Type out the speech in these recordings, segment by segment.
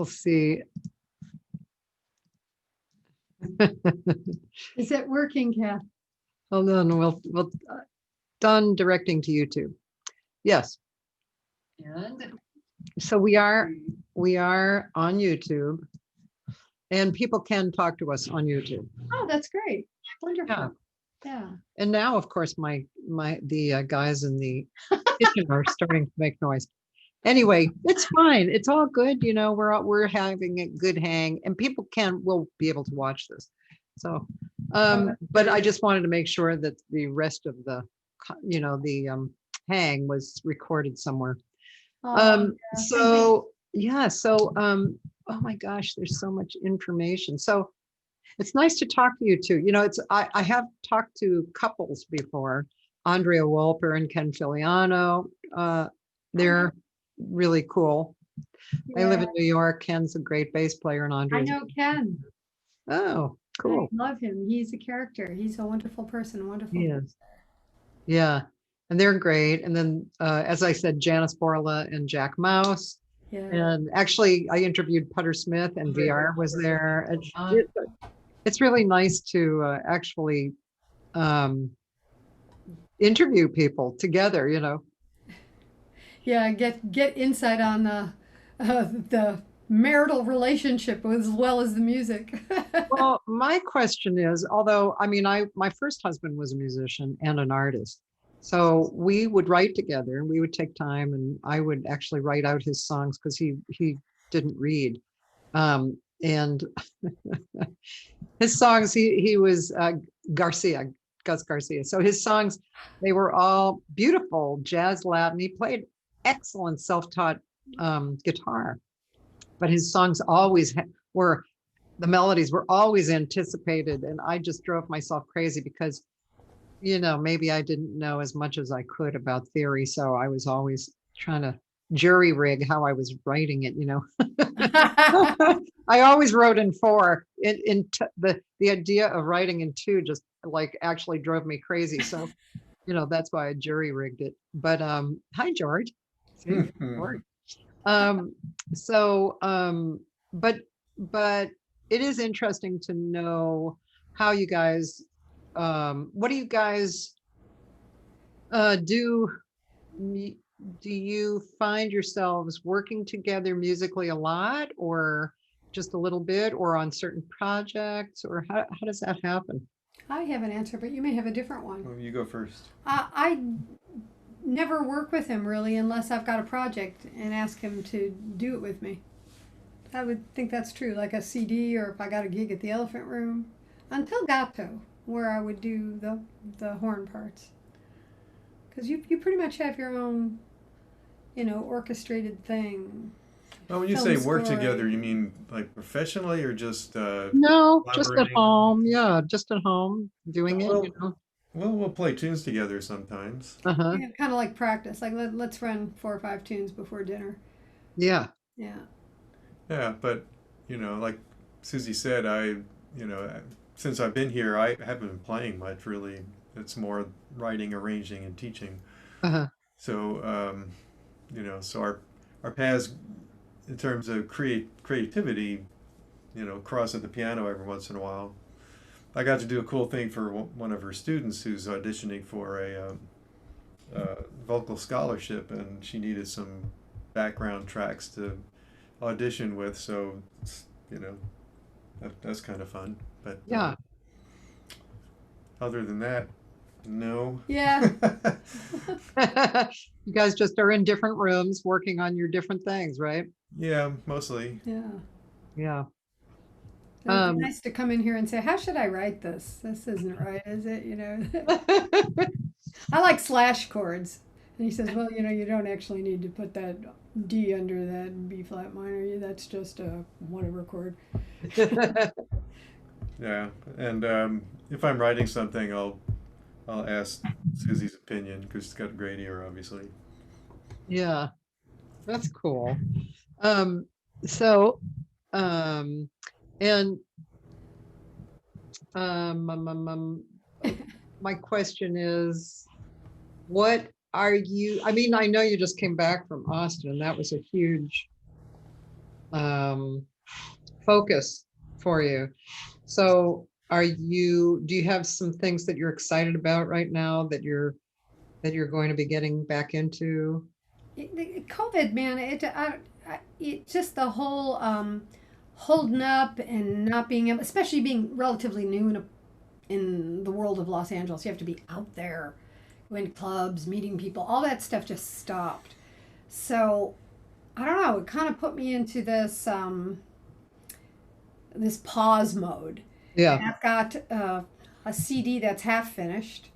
we'll see. Is it working, Kath? Hold on, we'll done directing to YouTube. Yes. And so we are on YouTube, and people can talk to us on YouTube. Oh, that's great. Wonderful. Yeah. Yeah. And now, of course, the guys in the kitchen are starting to make noise. Anyway, it's fine. It's all good. You know, we're having a good hang, and people will be able to watch this. So, but I just wanted to make sure that the rest of the, hang was recorded somewhere. So yeah, so oh my gosh, there's so much information. So it's nice to talk to you too. You know, I have talked to couples before, Andrea Wolper and Ken Filiano. They're really cool. I live in New York. Ken's a great bass player, and Andrea. I know Ken. Oh, cool. I love him. He's a character. He's a wonderful person. Wonderful. Yes. Yeah. And they're great. And then, as I said, Janice Borla and Jack Mouse. Yeah. And actually, I interviewed Putter Smith, and VR was there. And it's really nice to actually interview people together, you know. Yeah, get insight on the marital relationship as well as the music. Well, my question is, although I mean, my first husband was a musician and an artist, so we would write together, and we would take time, and I would actually write out his songs because he didn't read, and his songs he was Gus Garcia. So his songs, they were all beautiful jazz Latin. He played excellent self-taught guitar, but his songs always were, the melodies were always anticipated, and I just drove myself crazy because, you know, maybe I didn't know as much as I could about theory, so I was always trying to jury rig how I was writing it, you know. I always wrote in 4. The idea of writing in 2 just like actually drove me crazy. So, you know, that's why I jury rigged it. But hi, George. George. But it is interesting to know how you guys, what do you guys do? Do you find yourselves working together musically a lot, or just a little bit, or on certain projects, or how does that happen? I have an answer, but you may have a different one. Well, you go first. I never work with him really unless I've got a project and ask him to do it with me. I would think that's true, like a CD, or if I got a gig at the Elephant Room, until Gato, where I would do the horn parts. Because you pretty much have your own, you know, orchestrated thing. Well, when you say work together, you mean like professionally, or just no, just at home. Yeah, just at home doing it. You know. Well, we'll play tunes together sometimes. Uh-huh. Yeah, kind of like practice. Like let's run 4 or 5 tunes before dinner. Yeah. Yeah. Yeah, but you know, like Susie said, since I've been here, I haven't been playing much really. It's more writing, arranging, and teaching. Uh-huh. So, so our paths in terms of creativity, cross at the piano every once in a while. I got to do a cool thing for one of her students who's auditioning for a vocal scholarship, and she needed some background tracks to audition with. So, that's kind of fun. But yeah. Other than that, no. Yeah. You guys just are in different rooms working on your different things, right? Yeah, mostly. Yeah. Yeah. It'd be nice to come in here and say, how should I write this? This isn't right, is it? You know, I like slash chords. And he says, well, you don't actually need to put that D under that B flat minor. That's just a whatever chord. Yeah. And if I'm writing something, I'll ask Susie's opinion because she's got a great ear, obviously. Yeah, that's cool. My question is, what are you? I mean, I know you just came back from Austin, and that was a huge um, focus for you. So do you have some things that you're excited about right now that you're going to be getting back into? COVID, man, it just the whole holding up and not being able, especially being relatively new in the world of Los Angeles. You have to be out there, going to clubs, meeting people. All that stuff just stopped. So I don't know. It kind of put me into this pause mode. Yeah. And I've got a CD that's half finished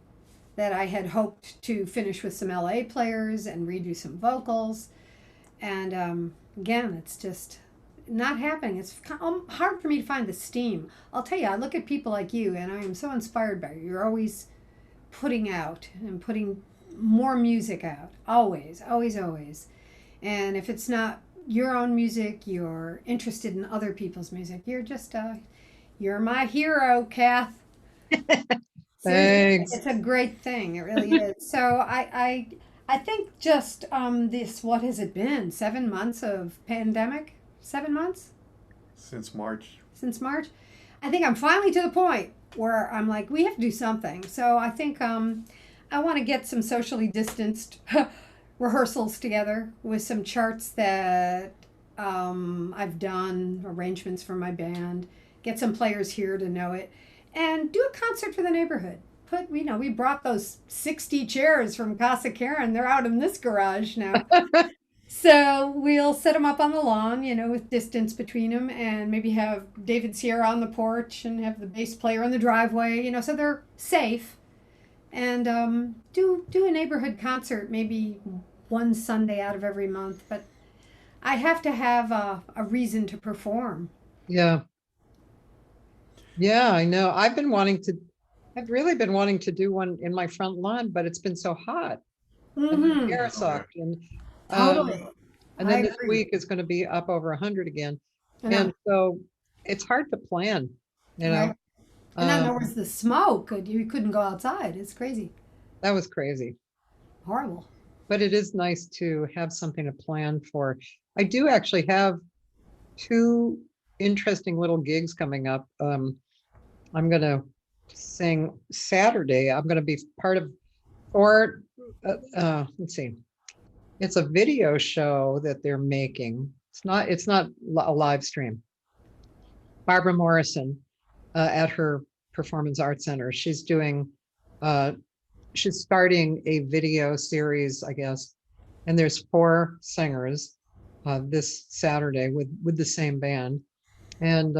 that I had hoped to finish with some LA players and redo some vocals. And again, it's just not happening. It's hard for me to find the steam. I'll tell you, I look at people like you and I am so inspired by you. You're always putting out and putting more music out. Always, always, always. And if it's not your own music, you're interested in other people's music. You're just, you're my hero, Kath. Seriously, Thanks. it's a great thing. It really is. So I think just this. What has it been? 7 months of pandemic. 7 months Since March. since March. I think I'm finally to the point where I'm like, we have to do something. So I think I want to get some socially distanced rehearsals together with some charts that I've done, arrangements for my band, get some players here to know it, and do a concert for the neighborhood. We brought those 60 chairs from Casa Karen. They're out in this garage now. So we'll set them up on the lawn, with distance between them, and maybe have David Sierra on the porch and have the bass player in the driveway, so they're safe. And do a neighborhood concert, maybe one Sunday out of every month. But I have to have a reason to perform. Yeah. Yeah, I know. I've really been wanting to do one in my front lawn, but it's been so hot and the Mm-hmm. air Okay. sucked. Um, Totally. and I then this agree. week is going to be up over 100 again. I know. And so it's hard to plan, you know. Right. And then there Um, was the smoke. You couldn't go outside. It's crazy. that was crazy. Horrible. But it is nice to have something to plan for. I do actually have two interesting little gigs coming up. I'm going to sing Saturday. I'm going to be part of, or let's see, it's a video show that they're making. It's not a live stream. Barbara Morrison at her Performance Arts Center. Uh, she's starting a video series, I guess, and there's 4 singers this Saturday with the same band. And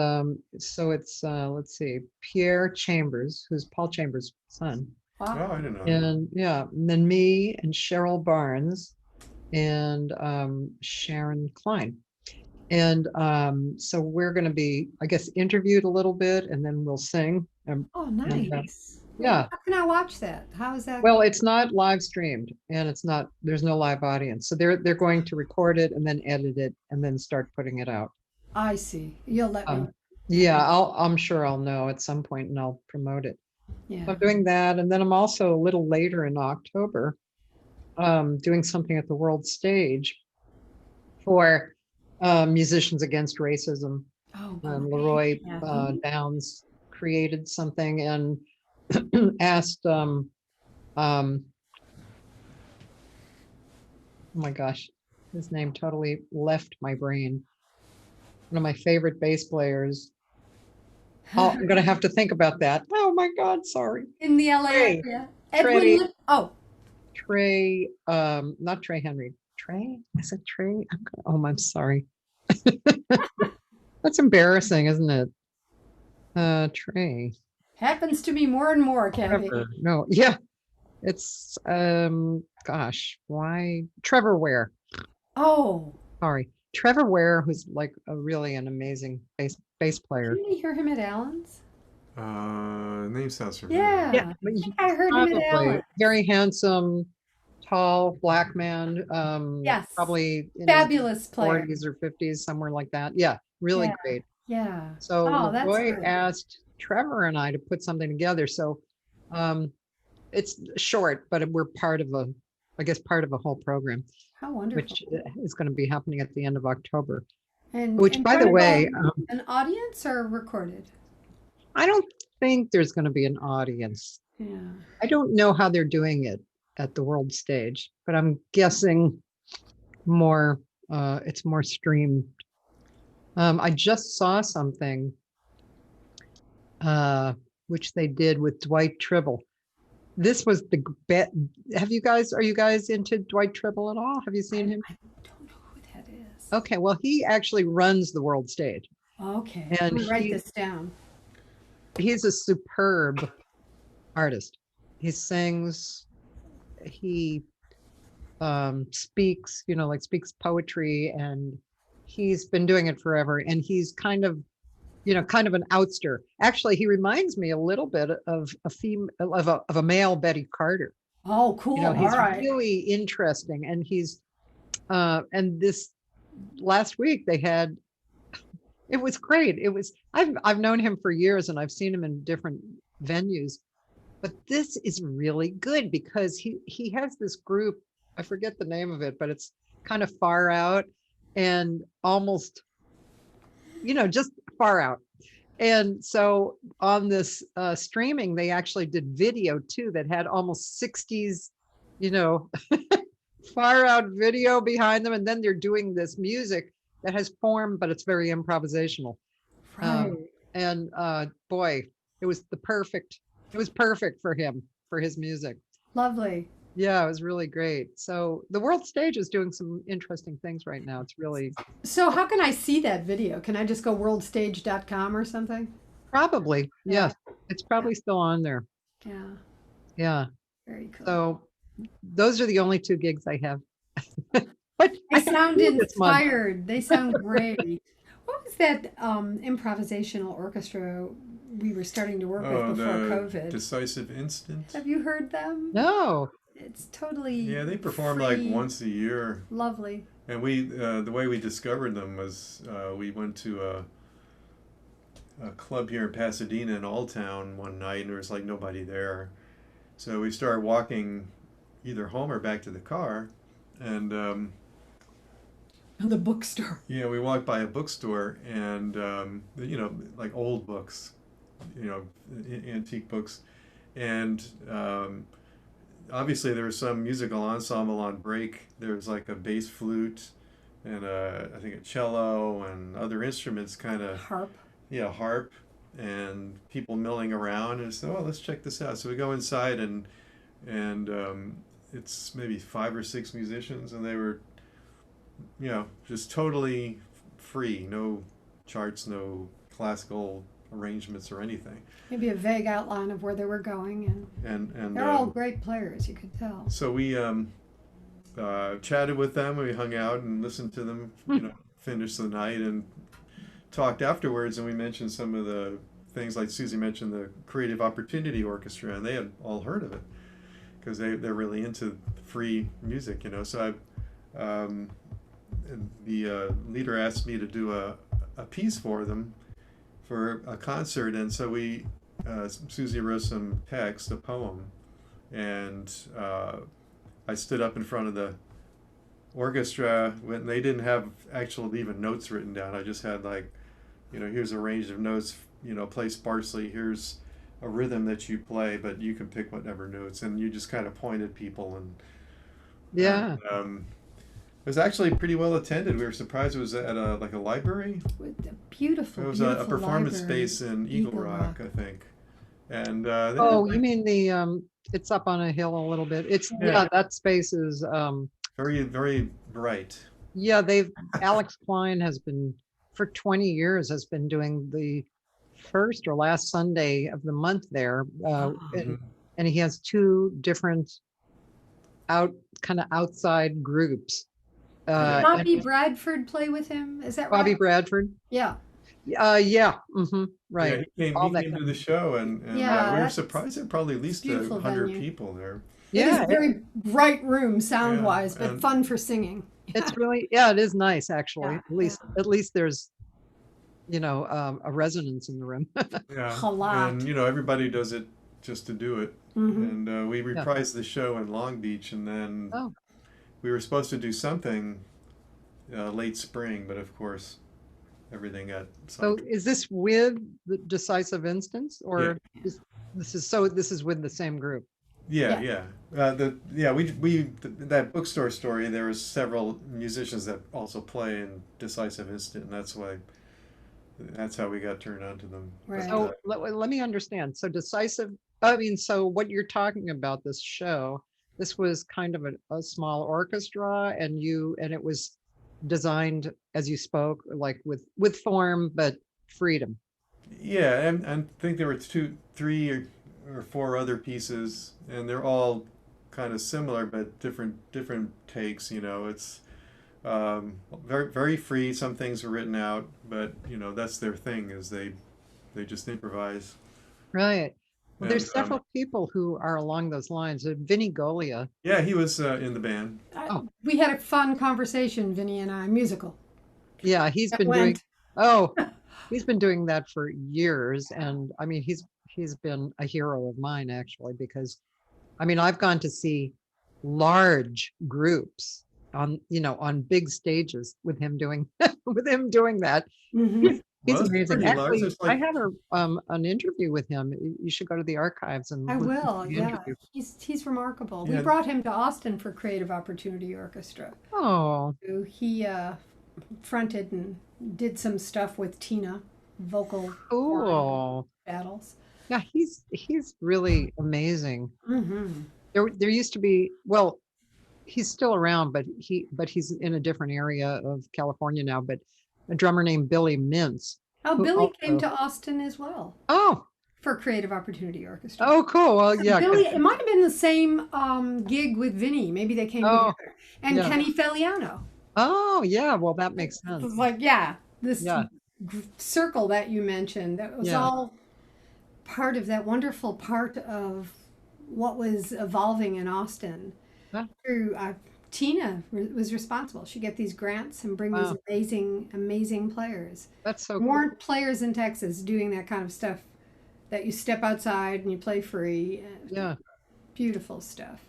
so it's let's see, Pierre Chambers, who's Paul Chambers' son, Oh, Wow. I didn't know that. and yeah, and then me and Cheryl Barnes and Sharon Klein. And so we're going to be, I guess, interviewed a little bit, and then we'll sing. Oh, And nice. yeah, How can I watch that? How is that? well, it's not live streamed, and there's no live audience. So they're going to record it and then edit it and then start putting it out. I see. You'll let me. Um, yeah, I'm sure I'll know at some point and I'll promote it. Yeah. So I'm doing that, and then I'm also a little later in October doing something at the World Stage for Musicians Against Racism. Oh, Leroy great. Yeah. Downs created something and asked, oh my gosh, his name totally left my brain. One of my favorite bass players. Oh, I'm going to have to think about that. Oh my God, sorry. In the LA Trey, area. Trey, Oh, Trey, not Trey Henry. Trey? I said Trey. I'm sorry. That's embarrassing, isn't it? Trey. happens to me more and more, Kathy. Trevor. No, yeah. It's gosh, why Trevor Ware. Oh, Sorry. Trevor Ware, who's like an amazing bass player. didn't we hear him at Allen's? Name sounds familiar. Yeah. Yeah, I think I heard him at probably Allen's. very handsome, tall, black man. Yes. Probably in his Fabulous player. 40s or 50s, somewhere like that. Yeah, really Yeah. great. Yeah. So Oh, that's Leroy great. asked Trevor and I to put something together. So it's short, but we're part of part of a whole program, How wonderful. which is going to be happening at the end of October. which, And by front the of way, an audience or recorded? I don't think there's going to be an audience. Yeah. I don't know how they're doing it at the world stage, but I'm guessing more, it's more streamed. I just saw something, which they did with Dwight Tribble. This was the bet. Are you guys into Dwight Tribble at all? Have you seen him? I don't know who that is. Okay, well, he actually runs the world stage, Okay. and I'm gonna write this down. he's a superb artist. He sings, he speaks, like speaks poetry, and he's been doing it forever. And he's kind of an outster. Actually, he reminds me a little bit of a male Betty Carter. Oh, cool. He's All right. really interesting, and and this last week they had. It was great. I've known him for years, and I've seen him in different venues. But this is really good because he has this group. I forget the name of it, but it's kind of far out and almost, just far out. And so on this streaming, they actually did video too that had almost 60s, you know, far out video behind them. And then they're doing this music that has form, but it's very improvisational. Right. And boy, it was perfect for him, for his music. Lovely. Yeah, it was really great. So the world stage is doing some interesting things right now. It's really So how can I see that video? Can I just go worldstage.com or something? probably, Yeah. yes, it's probably still on there. Yeah. Yeah. Very cool. So those are the only two gigs I have. But They sound this month. inspired. They sound great. What was that improvisational orchestra we were starting to work with before the COVID? Decisive Instant. Have you heard them? No. It's totally Yeah, they perform free, like once a year. Lovely. And we, the way we discovered them was we went to a club here in Pasadena in Old Town one night, and there was like nobody there. So we started walking either home or back to the car, and The bookstore. we walked by a bookstore, and like old books, antique books, and obviously there was some musical ensemble on break. There was like a bass flute and I think a cello and other instruments, kind of Harp. harp, and people milling around. And so, let's check this out. So we go inside, and it's maybe 5 or 6 musicians, and they were just totally free, no charts, no classical arrangements or anything. Maybe a vague outline of where they were going, and they're all great players, you could tell. So we chatted with them. We hung out and listened to them, finish the night, and talked afterwards. And we mentioned some of the things, like Suzi mentioned the Creative Opportunity Orchestra, and they had all heard of it because they're really into free music, So the leader asked me to do a piece for them for a concert, and so Suzi wrote some text, a poem, and I stood up in front of the orchestra when they didn't have actual even notes written down. I just had here's a range of notes, play sparsely. Here's a rhythm that you play, but you can pick whatever notes, and you just kind of pointed people, and Yeah. it was actually pretty well attended. We were surprised. It was at a library. With a beautiful, It was beautiful a performance library. space in Eagle Rock, I think. And Oh, you mean it's up on a hill a little bit. That space is very, very bright. yeah, Alex Klein has been for 20 years has been doing the first or last Sunday of the month there. And he has 2 different kind of outside groups. Bobby Bradford play with him? Is that right? Bobby Bradford? Yeah. Yeah. Right. Yeah, he came to the show, and Yeah, we were that's surprised there were probably at least beautiful 100 venue. people there. It is Yeah, a very bright room sound wise, but and- fun for singing. it's really, it is nice actually. Yeah, At least there's, a resonance in the room. Yeah, A lot. and everybody does it just to do it. Mhm. And we reprised the show in Long Beach, and then Oh. we were supposed to do something late spring, but of course everything got So sidetracked. is this with the Decisive Instance, or this is with the same group? Yeah, Yeah. yeah. That bookstore story. There was several musicians that also play in Decisive Instant, and that's how we got turned on to them. But Right. So let me understand. So Decisive, I mean, so what you're talking about, this show, this was kind of a small orchestra, and it was designed as you spoke, like with form but freedom. yeah, and I think there were three or four other pieces, and they're all kind of similar, but different takes. It's very very free. Some things are written out, but that's their thing is they just improvise. Right. Well, And there's several people who are along those lines. Vinnie Golia. yeah, he was in the band. Oh, We had a fun conversation, Vinny and I, musical. yeah, he's That been doing. went. Oh, he's been doing that for years, and I mean, he's been a hero of mine actually because I mean, I've gone to see large groups on big stages with him doing with him doing that. Hmm. He's, he's Was amazing. pretty large. Actually, It's I like have an interview with him. You should go to the archives I and listen to will, the yeah. interview. He's remarkable. We yeah, brought him to Austin for Creative Opportunity Orchestra. Oh, So he fronted and did some stuff with Tina, vocal horn cool. battles. Yeah, he's really amazing. Hmm. There used to be, well, he's still around, but he's in a different area of California now, but a drummer named Billy Mintz, Oh, who Billy came also to Austin as well oh, for Creative Opportunity Orchestra. oh, cool. Well, yeah, 'cause- Billy, it might have been the same gig with Vinny. Maybe they came oh, together. And yeah. Kenny Felliano. Oh, yeah. Well, that makes It was sense. like, yeah, this Yeah, circle that you mentioned, that was yeah, all part of that wonderful part of what was evolving in Austin. yeah. Through Tina was responsible. She get these grants and bring these Wow, amazing, amazing players. that's so cool. More players in Texas doing that kind of stuff that you step outside and you play free. Yeah. Beautiful stuff.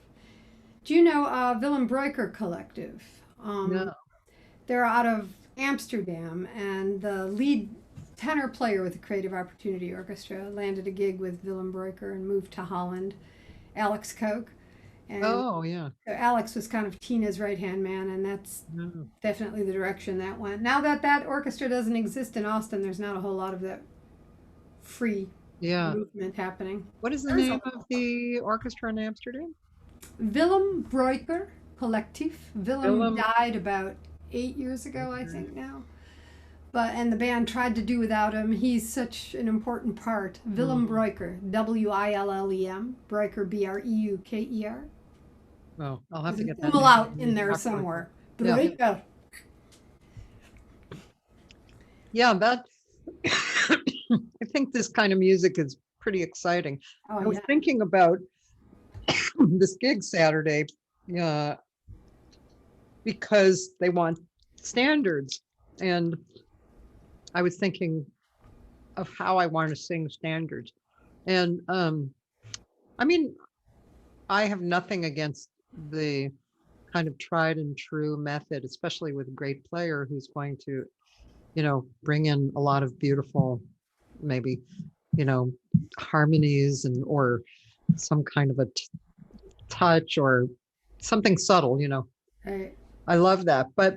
Do you know Willem Breuker Collective? No. They're out of Amsterdam, and the lead tenor player with the Creative Opportunity Orchestra landed a gig with Willem Breuker and moved to Holland, Alex Koch. And Oh, yeah. so Alex was kind of Tina's right hand man, and that's No. definitely the direction that went. Now that that orchestra doesn't exist in Austin, there's not a whole lot of that free Yeah. movement happening. What is the There's name of the orchestra in Amsterdam? Willem Breuker Collective. Willem Willem. died about 8 years ago, I think now. And the band tried to do without him. He's such an important part. Willem Breuker, Willem, Breuker, Breuker. Oh, I'll have There's to an get that. umlaut name. in there After- somewhere. Yeah. Breuker. Yeah, that I think this kind of music is pretty exciting. I Oh was yeah. thinking about this gig Saturday, because they want standards. And I was thinking of how I want to sing standards. And I mean, I have nothing against the kind of tried and true method, especially with a great player who's going to, bring in a lot of beautiful, maybe, harmonies or some kind of a touch or something subtle. Right. I love that. But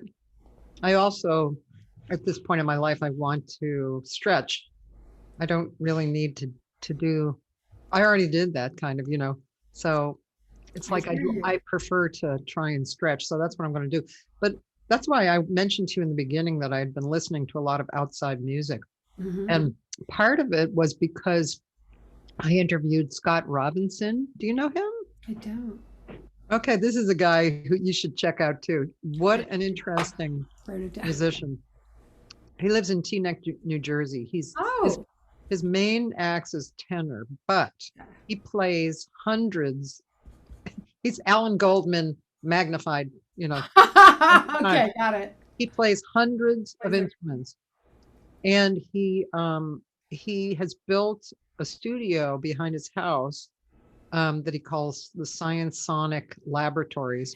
I also, at this point in my life, I want to stretch. I don't really need to do, I already did that kind of. So it's I like hear you. I prefer to try and stretch. So that's what I'm going to do. But that's why I mentioned to you in the beginning that I had been listening to a lot of outside music. Hmm. And part of it was because I interviewed Scott Robinson. Do you know him? I don't. Okay, this is a guy who you should check out too. What an interesting Write it down. musician. He lives in Teaneck, New Jersey. Oh. His main axe is tenor, but he plays hundreds. He's Alan Goldman magnified, Okay, got it. he plays hundreds of Plays it. instruments. And he has built a studio behind his house that he calls the Science Sonic Laboratories.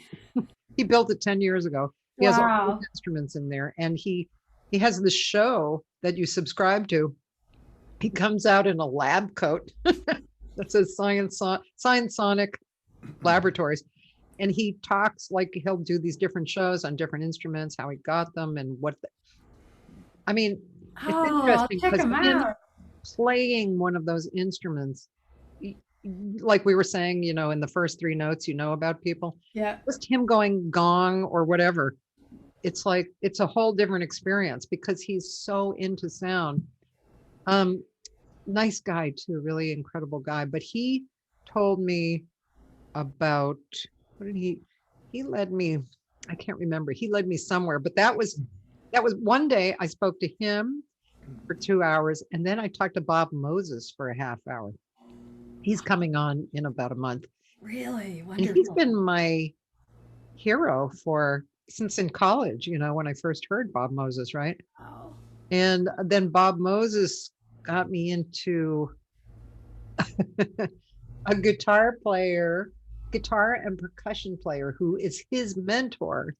He built it 10 years ago. He has all Wow. these instruments in there, and he has this show that you subscribe to, he comes out in a lab coat that says Science-Sonic Laboratories. And he talks like he'll do these different shows on different instruments, how he got them and I mean, it's Oh, I'll interesting check because him him out. playing one of those instruments, like we were saying, in the first three notes, about people, Yeah. just him going gong or whatever. It's like, it's a whole different experience because he's so into sound. Nice guy too, really incredible guy. But he told me about, what did he led me, I can't remember. He led me somewhere, but that was one day I spoke to him for 2 hours, and then I talked to Bob Moses for a half hour. He's coming on in about a month. Really And he's wonderful. been my hero since in college, when I first heard Bob Moses, right? Oh, And then Bob Moses got me into a guitar and percussion player who is his mentor.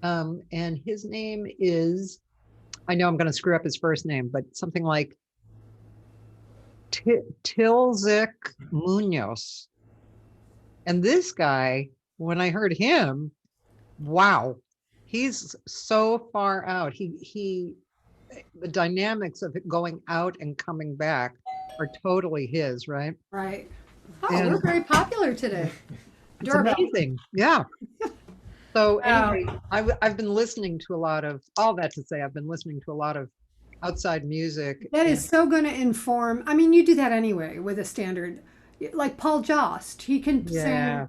And his name is, I know I'm going to screw up his first name, but something like Tilzik Munoz. And this guy, when I heard him, wow, he's so far out. The dynamics of it going out and coming back are totally his, right? right. Oh, And we're very popular today. it's Doorbell. amazing. Yeah. So Wow. anyway, I've been listening to a lot of, all that to say, I've been listening to a lot of outside music. That and- is so going to inform. I mean, you do that anyway with a standard, like Paul Jost. He can Yeah,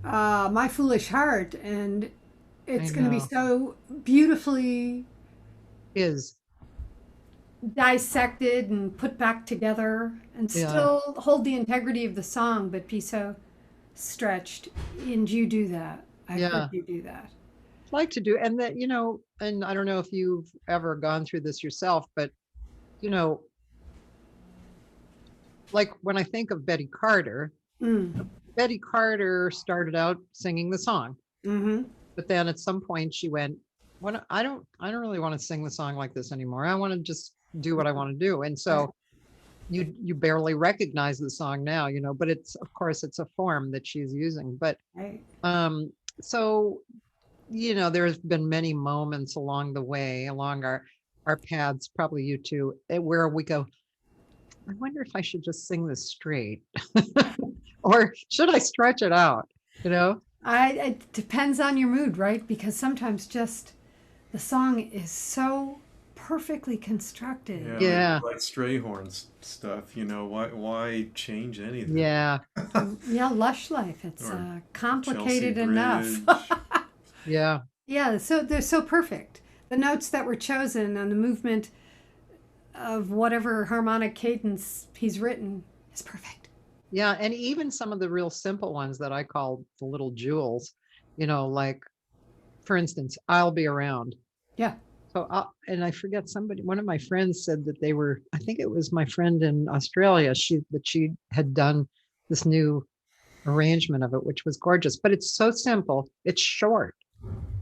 sing "My Foolish Heart," and it's I going to be know. so beautifully Is dissected and put back together, and Yeah. still hold the integrity of the song, but be so stretched. And you do that. I've Yeah. heard you do that. like to do, and that, and I don't know if you've ever gone through this yourself, but like when I think of Betty Carter, Mm. Betty Carter started out singing the song, Mm-hmm. but then at some point she went, "What? I don't really want to sing the song like this anymore. I want to just do what I want to do." And so you barely recognize the song now, but it's, of course, it's a form that she's using. But Right. so there's been many moments along the way, along our paths, probably you too, where we go, I wonder if I should just sing this straight or should I stretch it out? It depends on your mood, right? Because sometimes just the song is so perfectly constructed. Yeah. Like Strayhorn's stuff. Why change anything? Yeah. Yeah, Lush Life. It's Or complicated Chelsea enough. Bridge. Yeah. Yeah, so they're so perfect. The notes that were chosen and the movement of whatever harmonic cadence he's written is perfect. Yeah. And even some of the real simple ones that I call the little jewels, like, for instance, I'll Be Around. Yeah. So, and I forget, one of my friends said that I think it was my friend in Australia, that she had done this new arrangement of it, which was gorgeous, but it's so simple. It's short,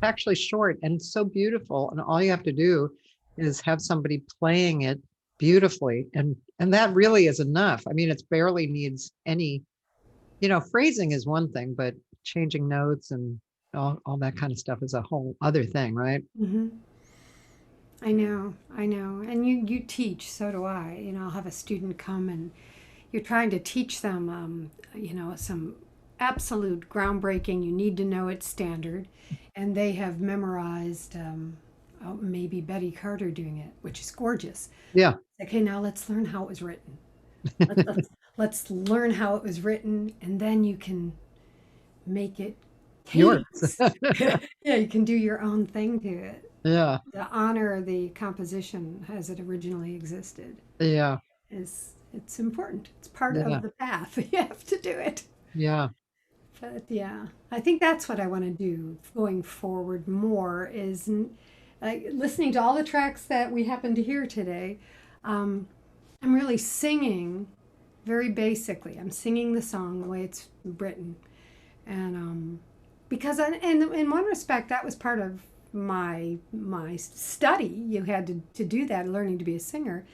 actually short, and it's so beautiful. And all you have to do is have somebody playing it beautifully. And that really is enough. I mean, it barely needs any, phrasing is one thing, but changing notes and all that kind of stuff is a whole other thing, right? Mm-hmm. I know. And you teach, so do I. I'll have a student come and you're trying to teach them, some absolute groundbreaking, you need to know it standard. And they have memorized, maybe Betty Carter doing it, which is gorgeous. Yeah. Okay, now let's learn how it was written. Let's learn how it was written, and then you can make it Yours. cadence. Yeah, you can do your own thing to it. Yeah. To honor the composition as it originally existed Yeah. it's important. It's part Yeah. of the path. You have to do it. Yeah. But yeah, I think that's what I want to do going forward more is listening to all the tracks that we happen to hear today. I'm really singing very basically. I'm singing the song the way it's written. And because in one respect, that was part of my study. You had to do that, learning to be a singer.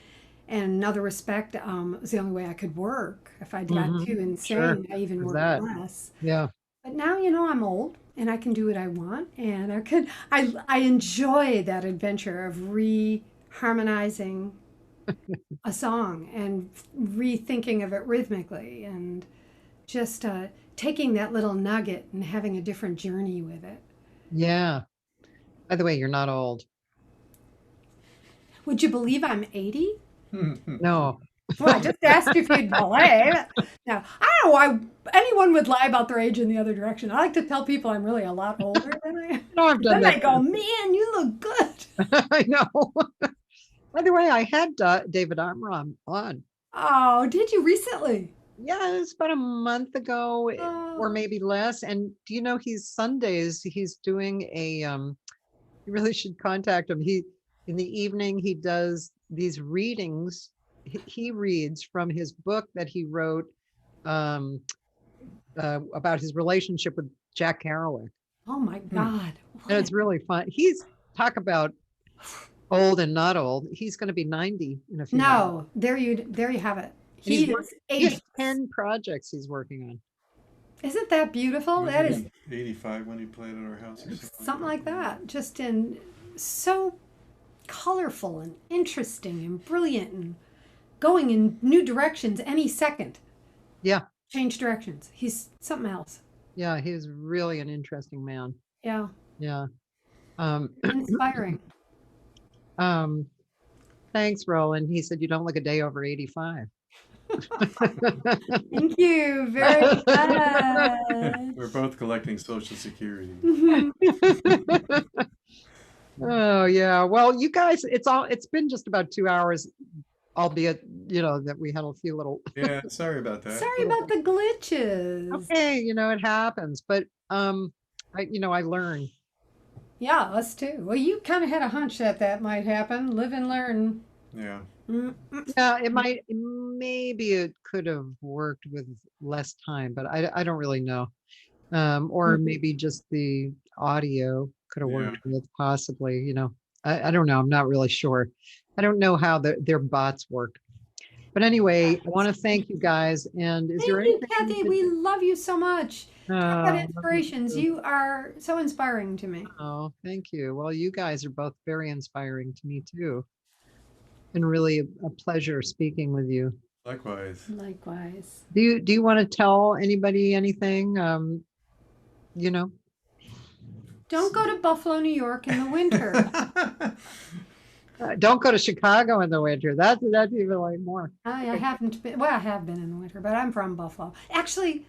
And another respect, it was the only way I could work. If I got too Sure. insane, I even There's worked that. less. Yeah. But now, I'm old and I can do what I want, and I enjoy that adventure of reharmonizing a song and rethinking of it rhythmically, and just taking that little nugget and having a different journey with it. Yeah. By the way, you're not old. Would you believe I'm 80? No. Well, I just asked if you'd believe. Now, I don't know why anyone would lie about their age in the other direction. I like to tell people I'm really a lot older than I am. No, I've done Then they that. go, man, you look good. I know. By the way, I had David Armstrong on. Oh, did you recently? Yeah, it's about a month ago, or Oh, maybe less. And do you know he's Sundays, he's doing you really should contact him. In the evening, he does these readings. He reads from his book that he wrote um, about his relationship with Jack Kerouac. oh my God. And it's really fun. Talk about old and not old. He's going to be 90 in a few months. No, there you have it. And He he is has 10 projects he's working on. Isn't that beautiful? Was That he is 85 when he played at our house or something like that. Just in so colorful and interesting and brilliant and going in new directions any second. Yeah. Change directions. He's something else. Yeah, he's really an interesting man. Yeah. Yeah. Um, Inspiring. Thanks, Roland. He said you don't look a day over 85. Thank you very much. We're both collecting Social Security. Oh yeah. Well, you guys, it's been just about 2 hours, albeit, that we had a few little Yeah, sorry about that. Sorry about the glitches. okay, it happens. But I learn. Yeah, us too. Well, you kind of had a hunch that might happen. Live and learn. Yeah. Yeah, maybe it could have worked with less time, but I don't really know. Or maybe just the audio could have worked with possibly, I don't know. I'm not really sure. I don't know how their bots work. But anyway, I want to thank you guys. And is there Thank you, anything Cathy. We love you so much. Talk about inspirations. you. You are so inspiring to me. Oh, thank you. Well, you guys are both very inspiring to me too. And really a pleasure speaking with you. Likewise. Likewise. Do you want to tell anybody anything? Don't go to Buffalo, New York in the winter. Don't go to Chicago in the winter. That's even like more. I haven't been. Well, I have been in the winter, but I'm from Buffalo. Actually,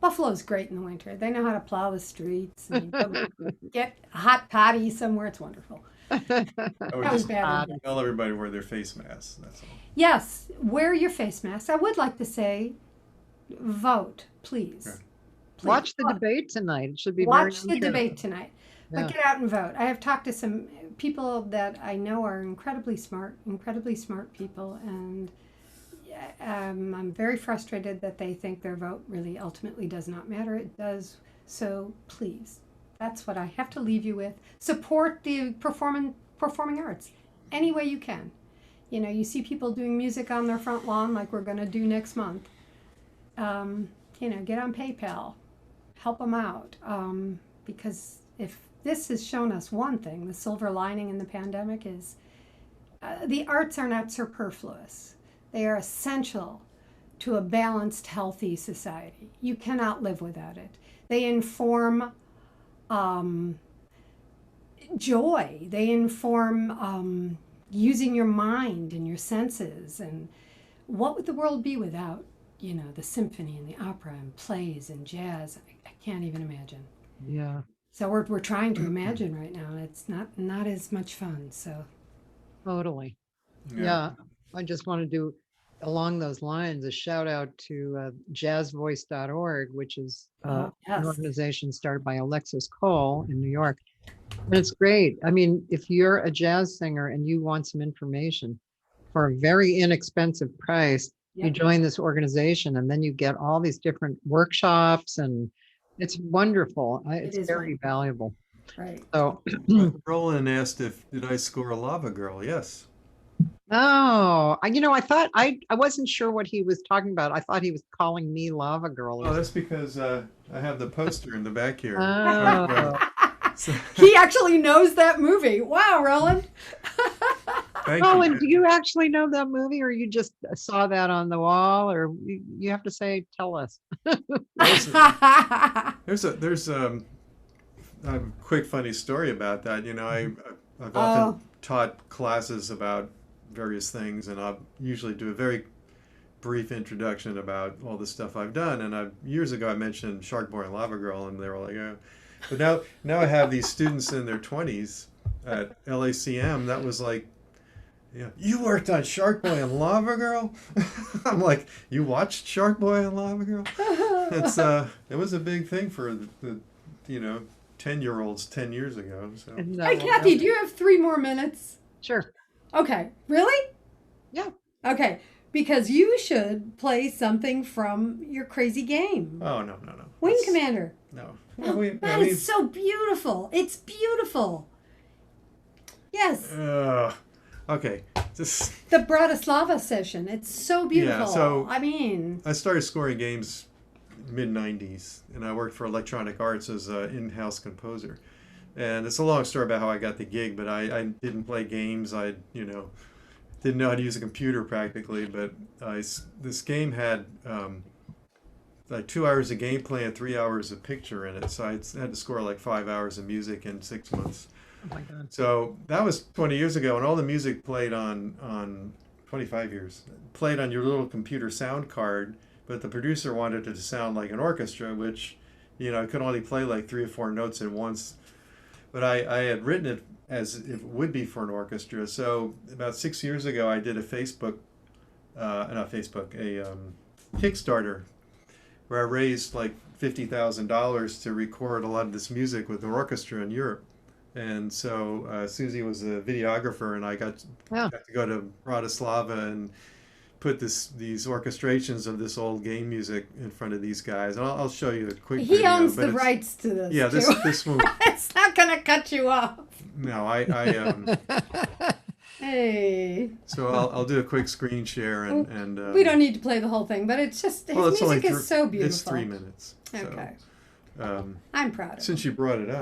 Buffalo's great in the winter. They know how to plow the streets and get a hot toddy somewhere. It's wonderful. That was bad. Tell everybody wear their face masks. That's all. Yes, wear your face mask. I would like to say, vote, please. Okay. Please. Watch the debate tonight. It should be Watch very the debate tonight. Yeah. But get out and vote. I have talked to some people that I know are incredibly smart people, and I'm very frustrated that they think their vote really ultimately does not matter. It does. So please, that's what I have to leave you with. Support the performing arts any way you can. You see people doing music on their front lawn like we're going to do next month. Get on PayPal. Help them out. Because if this has shown us one thing, the silver lining in the pandemic is the arts are not superfluous. They are essential to a balanced, healthy society. You cannot live without it. They inform joy. They inform using your mind and your senses. And what would the world be without, the symphony and the opera and plays and jazz? I can't even imagine. Yeah. So we're trying to imagine right now, and it's not as much fun. So Totally. Yeah. I just want to do along those lines a shout out to jazzvoice.org, which is an organization started by Alexis Cole in New York. And it's great. I mean, if you're a jazz singer and you want some information for a very inexpensive price, you join this organization and then you get all these different workshops, and it's wonderful. It's very valuable. Right. So, Roland asked did I score a Lava Girl? Yes. oh, I thought I wasn't sure what he was talking about. I thought he was calling me Lava Girl or Oh, something. that's because I have the poster in the back here. Oh, So, He actually knows that movie. Wow, Roland. thank oh, you. and do you actually know that movie, or you just saw that on the wall, or you have to say, tell us? There's a quick funny story about that. I've often Oh, taught classes about various things, and I usually do a very brief introduction about all the stuff I've done. And years ago I mentioned Shark Boy and Lava Girl, and they were like, oh. But now I have these students in their 20s at LACM. That was like, yeah, you worked on Shark Boy and Lava Girl. I'm like, you watched Shark Boy and Lava Girl? It was a big thing for the 10-year-olds 10 years ago. So hey, Kathy, do you have 3 more minutes? Sure. Okay. Really? Yeah. Okay. Because you should play something from your crazy game. oh no. Wing That's- Commander. No. Oh, We- that is so beautiful. It's beautiful. Yes. Okay. Just The Bratislava session. It's so beautiful. so- I mean, I started scoring games mid 90s, and I worked for Electronic Arts as an in-house composer. And it's a long story about how I got the gig, but I didn't play games. I didn't know how to use a computer practically, but this game had like 2 hours of gameplay and 3 hours of picture in it. So I had to score like 5 hours of music in 6 months. Oh my God. So that was 20 years ago, and all the music played on 25 years, played on your little computer sound card, but the producer wanted it to sound like an orchestra, which, I could only play like 3 or 4 notes at once. But I had written it as if it would be for an orchestra. So about 6 years ago, I did a Kickstarter, where I raised like $50,000 to record a lot of this music with an orchestra in Europe. And so Suzi was a videographer, and I got Yeah. to go to Bratislava and put these orchestrations of this old game music in front of these guys. And I'll show you a quick he video. owns but the it's- rights to this. Yeah, too. this one. It's not going to cut you off. No, Hey. so I'll do a quick screen share and We don't need to play the whole thing, but it's just, his it's only music is so beautiful. It's 3 minutes. So, Okay. um, I'm proud of since you brought it up,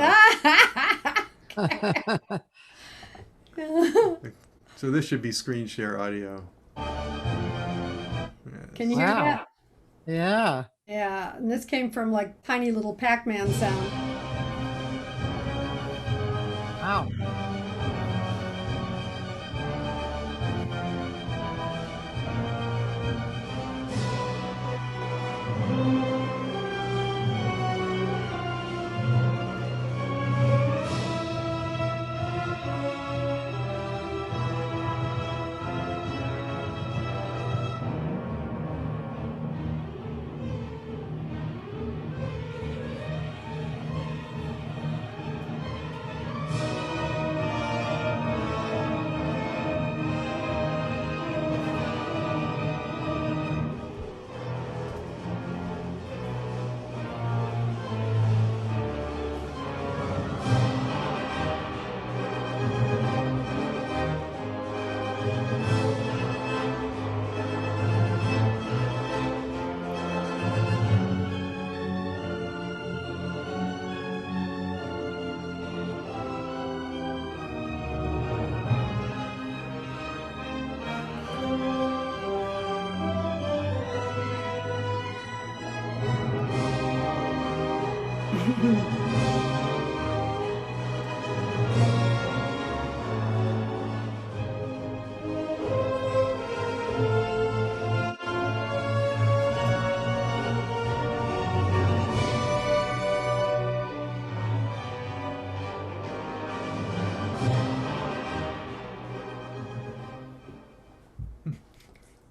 him. so this should be screen share audio. Can you hear Wow. that? Yeah. Yeah, and this came from like tiny little Pac-Man sound. Wow.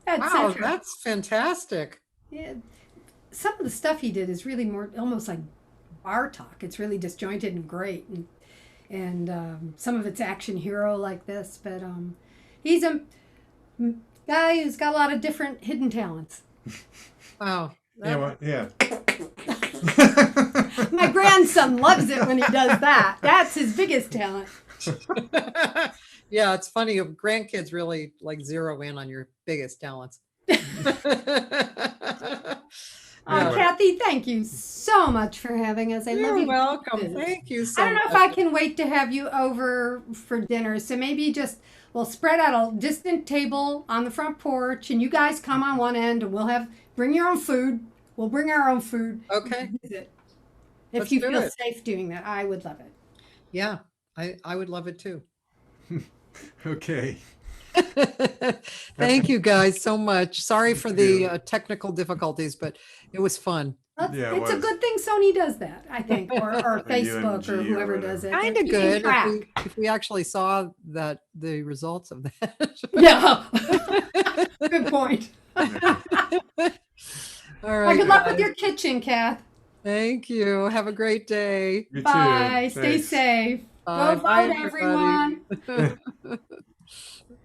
That's Wow, central. that's fantastic. Yeah, some of the stuff he did is really more almost like bar talk. It's really disjointed and great, and some of it's action hero like this. But he's a guy who's got a lot of different hidden talents. Wow. Yeah, well, yeah. My grandson loves it when he does that. That's his biggest talent. Yeah, it's funny. Grandkids really like zero in on your biggest talents. Yeah. Kathy, thank you so much for having us. I love You're you. welcome. Thank you so I don't know much. if I can wait to have you over for dinner. So maybe just we'll spread out a distant table on the front porch, and you guys come on one end, and bring your own food. We'll bring our own food. Okay. If Let's you do feel it. safe doing that, I would love it. Yeah, I would love it too. Okay. Thank you guys so much. Sorry for the technical difficulties, but it was fun. Yeah, it It's a was. good thing Sony does that, I think, or Facebook or UMG or whoever whatever. does it. Kind They're of keeping good track. if we actually saw the results of that. Yeah. Good point. All Well, right. good luck with guys. your kitchen, Kath. Thank you. Have a great day. You too. Bye. Stay Thanks. safe. Bye. Go Bye, vote, everybody. everyone.